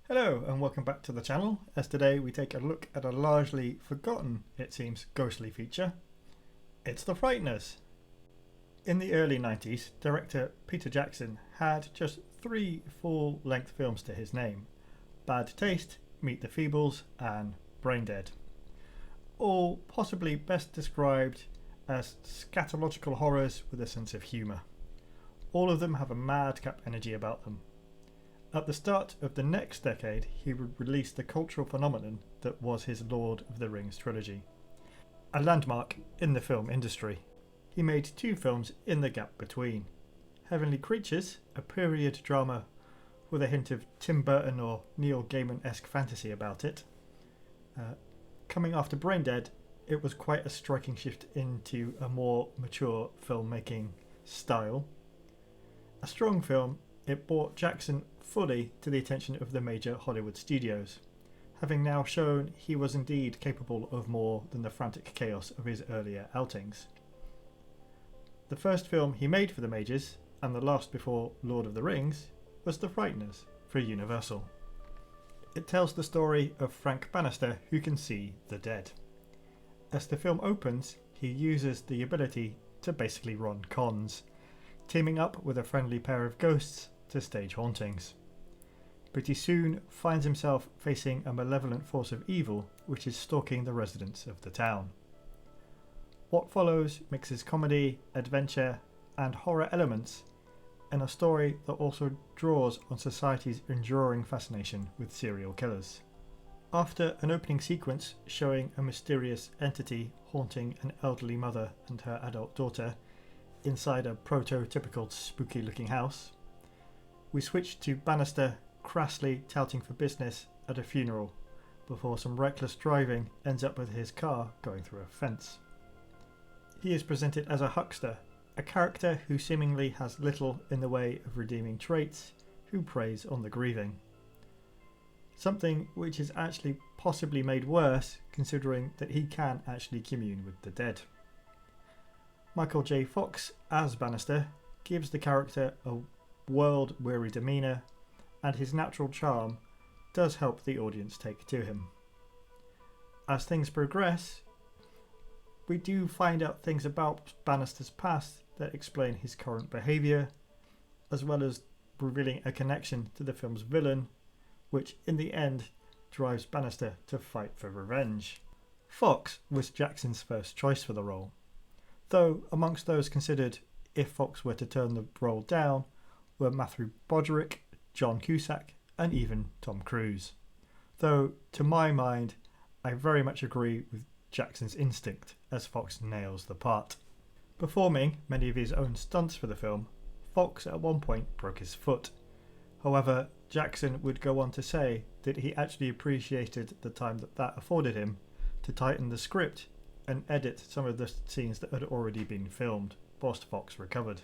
Hello and welcome back to the channel, as today we take a look at a largely forgotten, it seems, ghostly feature. It's the Frighteners. In the early 90s, director Peter Jackson had just 3 full-length films to his name: Bad Taste, Meet the Feebles and Braindead. All possibly best described as scatological horrors with a sense of humour. All of them have a madcap energy about them. At the start of the next decade, he would release the cultural phenomenon that was his Lord of the Rings trilogy, a landmark in the film industry. He made 2 films in the gap between: Heavenly Creatures, a period drama with a hint of Tim Burton or Neil Gaiman-esque fantasy about it. Coming after Braindead, it was quite a striking shift into a more mature filmmaking style. A strong film, it brought Jackson fully to the attention of the major Hollywood studios, having now shown he was indeed capable of more than the frantic chaos of his earlier outings. The first film he made for the majors, and the last before Lord of the Rings, was The Frighteners for Universal. It tells the story of Frank Bannister who can see the dead. As the film opens, he uses the ability to basically run cons, teaming up with a friendly pair of ghosts to stage hauntings. But he soon finds himself facing a malevolent force of evil which is stalking the residents of the town. What follows mixes comedy, adventure and horror elements in a story that also draws on society's enduring fascination with serial killers. After an opening sequence showing a mysterious entity haunting an elderly mother and her adult daughter inside a prototypical spooky looking house, we switch to Bannister crassly touting for business at a funeral before some reckless driving ends up with his car going through a fence. He is presented as a huckster, a character who seemingly has little in the way of redeeming traits, who preys on the grieving. Something which is actually possibly made worse considering that he can actually commune with the dead. Michael J. Fox as Bannister gives the character a world-weary demeanour, and his natural charm does help the audience take to him. As things progress, we do find out things about Bannister's past that explain his current behaviour, as well as revealing a connection to the film's villain, which in the end drives Bannister to fight for revenge. Fox was Jackson's first choice for the role, though amongst those considered if Fox were to turn the role down were Matthew Broderick, John Cusack and even Tom Cruise. Though to my mind, I very much agree with Jackson's instinct as Fox nails the part. Performing many of his own stunts for the film, Fox at one point broke his foot. However, Jackson would go on to say that he actually appreciated the time that afforded him to tighten the script and edit some of the scenes that had already been filmed whilst Fox recovered.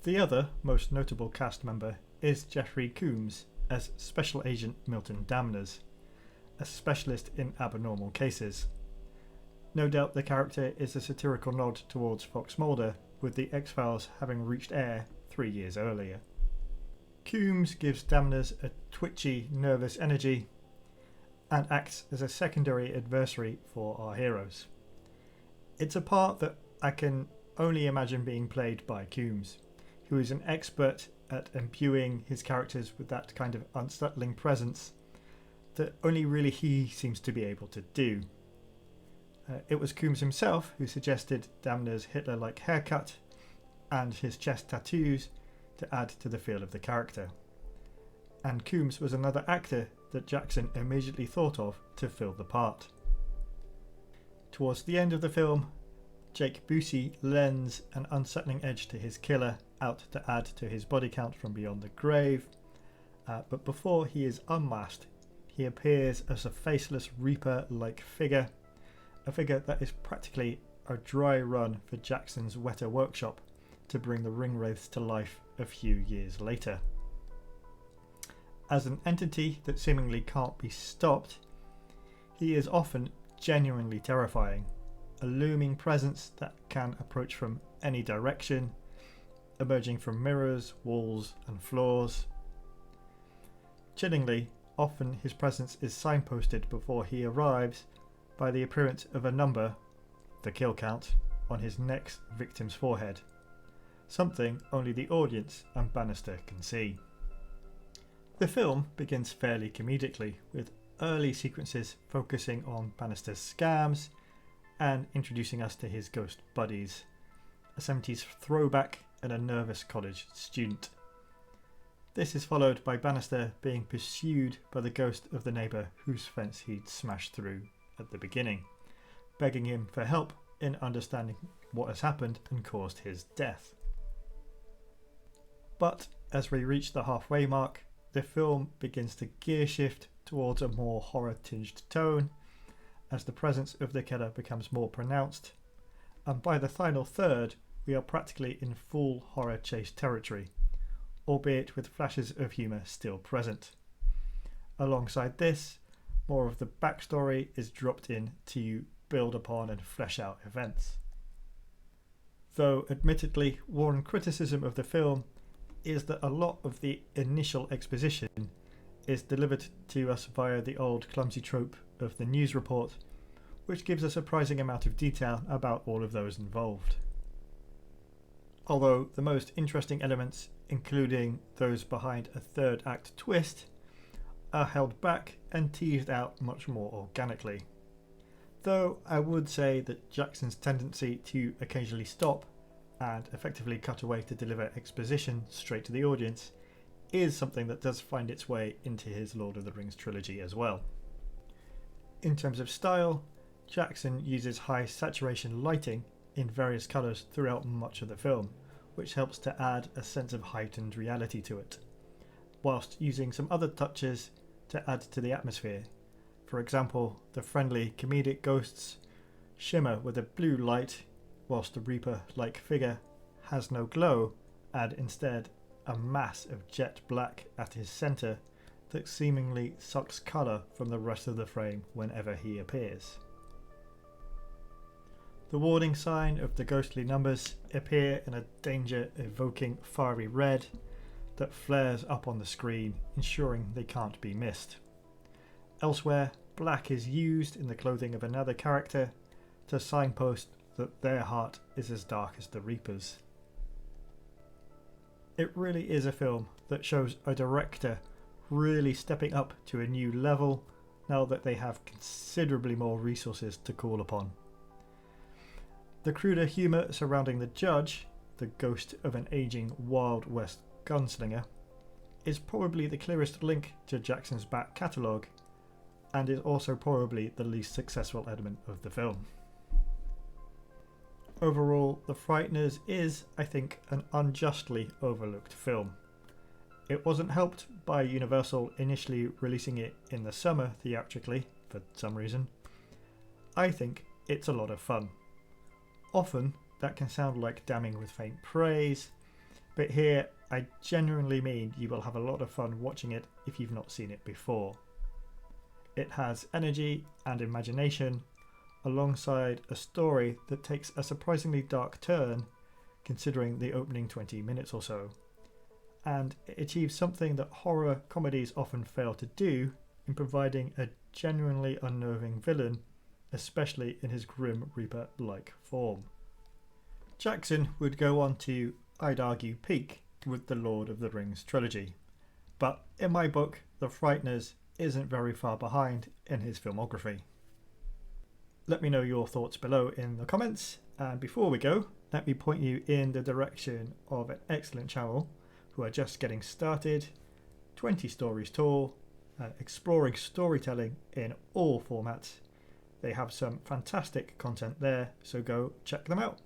The other most notable cast member is Jeffrey Combs as Special Agent Milton Damners, a specialist in abnormal cases. No doubt the character is a satirical nod towards Fox Mulder, with the X-Files having reached air 3 years earlier. Combs gives Damners a twitchy, nervous energy and acts as a secondary adversary for our heroes. It's a part that I can only imagine being played by Combs, who is an expert at imbuing his characters with that kind of unsettling presence that only really he seems to be able to do. It was Combs himself who suggested Damner's Hitler-like haircut and his chest tattoos to add to the feel of the character. And Combs was another actor that Jackson immediately thought of to fill the part. Towards the end of the film, Jake Busey lends an unsettling edge to his killer, out to add to his body count from beyond the grave, but before he is unmasked, he appears as a faceless Reaper-like figure, a figure that is practically a dry run for Jackson's Weta workshop to bring the Ringwraiths to life a few years later. As an entity that seemingly can't be stopped, he is often genuinely terrifying, a looming presence that can approach from any direction, emerging from mirrors, walls and floors. Chillingly, often his presence is signposted before he arrives by the appearance of a number, the kill count, on his next victim's forehead, something only the audience and Bannister can see. The film begins fairly comedically, with early sequences focusing on Bannister's scams and introducing us to his ghost buddies, a 70s throwback and a nervous college student. This is followed by Bannister being pursued by the ghost of the neighbour whose fence he'd smashed through at the beginning, begging him for help in understanding what has happened and caused his death. But as we reach the halfway mark, the film begins to gear shift towards a more horror-tinged tone as the presence of the killer becomes more pronounced, and by the final third we are practically in full horror chase territory, albeit with flashes of humour still present. Alongside this, more of the backstory is dropped in to build upon and flesh out events. Though admittedly one criticism of the film is that a lot of the initial exposition is delivered to us via the old clumsy trope of the news report, which gives a surprising amount of detail about all of those involved. Although the most interesting elements, including those behind a third act twist, are held back and teased out much more organically. Though I would say that Jackson's tendency to occasionally stop and effectively cut away to deliver exposition straight to the audience is something that does find its way into his Lord of the Rings trilogy as well. In terms of style, Jackson uses high saturation lighting in various colours throughout much of the film, which helps to add a sense of heightened reality to it, whilst using some other touches to add to the atmosphere. For example, the friendly comedic ghosts shimmer with a blue light, whilst the Reaper-like figure has no glow and instead a mass of jet black at his centre that seemingly sucks colour from the rest of the frame whenever he appears. The warning sign of the ghostly numbers appear in a danger-evoking fiery red that flares up on the screen, ensuring they can't be missed. Elsewhere, black is used in the clothing of another character to signpost that their heart is as dark as the Reaper's. It really is a film that shows a director really stepping up to a new level now that they have considerably more resources to call upon. The cruder humour surrounding the judge, the ghost of an ageing Wild West gunslinger, is probably the clearest link to Jackson's back catalogue, and is also probably the least successful element of the film. Overall, The Frighteners is, I think, an unjustly overlooked film. It wasn't helped by Universal initially releasing it in the summer theatrically, for some reason. I think it's a lot of fun. Often, that can sound like damning with faint praise, but here I genuinely mean you will have a lot of fun watching it if you've not seen it before. It has energy and imagination, alongside a story that takes a surprisingly dark turn considering the opening 20 minutes or so, and it achieves something that horror comedies often fail to do in providing a genuinely unnerving villain, especially in his grim Reaper-like form. Jackson would go on to, I'd argue, peak with the Lord of the Rings trilogy, but in my book, The Frighteners isn't very far behind in his filmography. Let me know your thoughts below in the comments, and before we go, let me point you in the direction of an excellent channel who are just getting started, 20 stories tall, exploring storytelling in all formats. They have some fantastic content there, so go check them out.